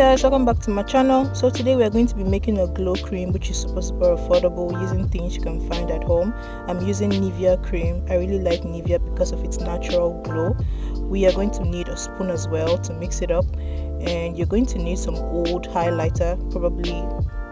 Guys, welcome back to my channel. So today we are going to be making a glow cream which is super affordable using things you can find at home. I'm using Nivea cream. I really like Nivea because of its natural glow. We are going to need a spoon as well to mix it up, and you're going to need some old highlighter, probably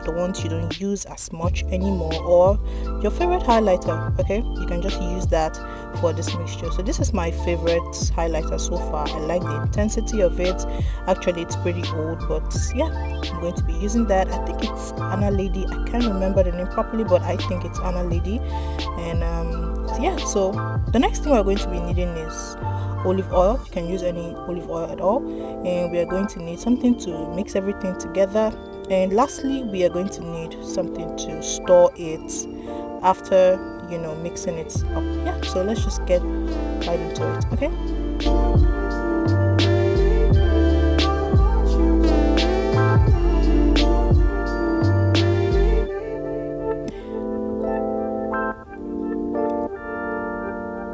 the ones you don't use as much anymore, or your favorite highlighter. Okay, you can just use that for this mixture. So this is my favorite highlighter so far. I like the intensity of it. Actually, it's pretty old, but yeah, I'm going to be using that. I think it's Anna Lady. I can't remember the name properly, but I think it's Anna Lady. And yeah, so the next thing we're going to be needing is olive oil. You can use any olive oil at all, and we are going to need something to mix everything together. And lastly, we are going to need something to store it after, you know, mixing it up. Yeah, so let's just get right into it. Okay,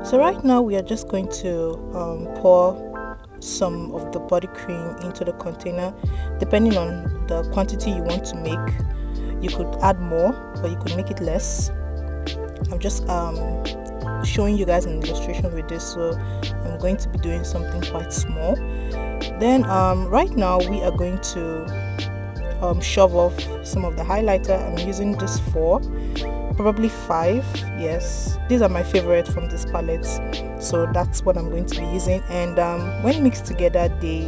so right now we are just going to pour some of the body cream into the container. Depending on the quantity you want to make, you could add more or you could make it less. I'm just showing you guys an illustration with this, so I'm going to be doing something quite small. Then right now we are going to shove off some of the highlighter. I'm using this 4, probably 5. Yes, these are my favorite from this palette, so that's what I'm going to be using. And when mixed together, they,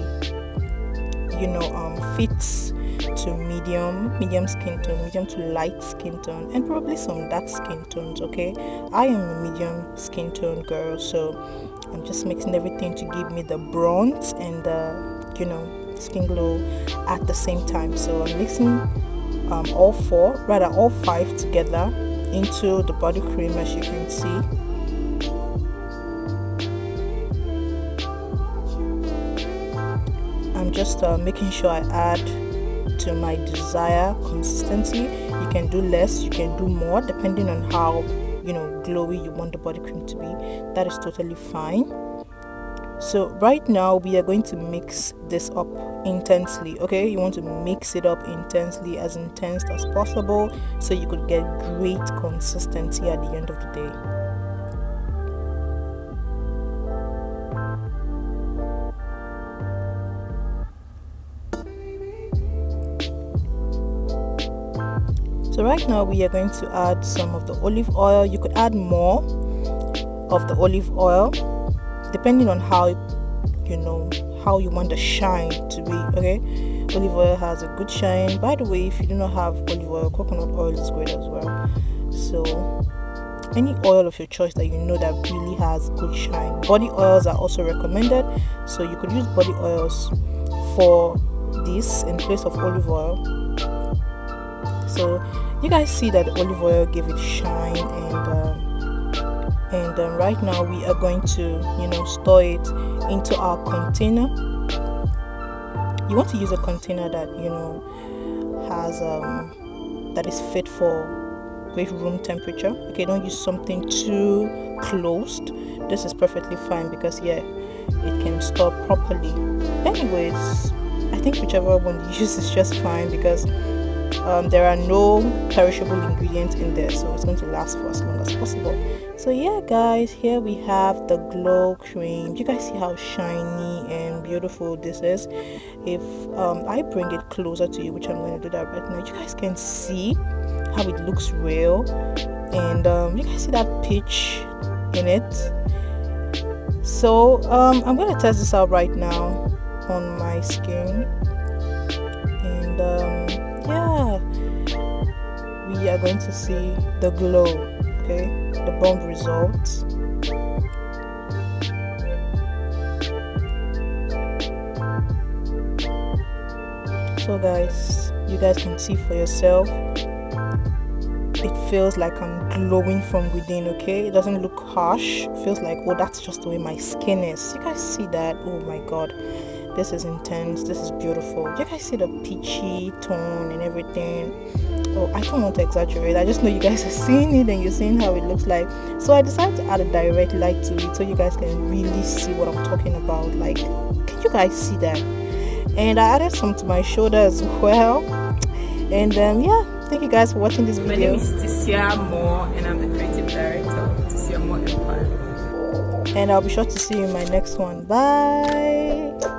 you know, fits to medium skin tone, medium to light skin tone, and probably some dark skin tones. Okay, I am a medium skin tone girl, so I'm just mixing everything to give me the bronze and the, you know, skin glow at the same time. So I'm mixing all 5 together into the body cream, as you can see. I'm just making sure I add to my desired consistency. You can do less, you can do more, depending on how, you know, glowy you want the body cream to be. That is totally fine. So right now we are going to mix this up intensely. Okay, you want to mix it up intensely, as intense as possible, so you could get great consistency at the end of the day. So right now we are going to add some of the olive oil. You could add more of the olive oil depending on how, you know, how you want the shine to be. Okay, olive oil has a good shine. By the way, if you do not have olive oil, coconut oil is great as well. So any oil of your choice that you know that really has good shine. Body oils are also recommended, so you could use body oils for this in place of olive oil. So you guys see that the olive oil gave it shine, and right now we are going to, you know, store it into our container. You want to use a container that, you know, has that is fit for great room temperature. Okay, don't use something too closed. This is perfectly fine because, yeah, it can store properly. Anyways, I think whichever one you use is just fine because there are no perishable ingredients in there, so it's going to last for as long as possible. So yeah guys, here we have the glow cream. You guys see how shiny and beautiful this is. If I bring it closer to you, which I'm going to do that right now, you guys can see how it looks real, and you guys see that peach in it. So I'm going to test this out right now on my skin, and yeah, we are going to see the glow. Okay, the bomb results. So guys, you guys can see for yourself, it feels like I'm glowing from within. Okay, it doesn't look harsh. It feels like, oh, that's just the way my skin is. You guys see that? Oh my god, this is intense, this is beautiful. You guys see the peachy tone and everything. Oh, I don't want to exaggerate, I just know you guys are seeing it and you're seeing how it looks like. So I decided to add a direct light to it so you guys can really see what I'm talking about. Like, can you guys see that? and I added some to my shoulder as well. And yeah, thank you guys for watching this video. My name is Thysiamore and I'm the creative director of Thysiamore Empire. And I'll be sure to see you in my next one. Bye.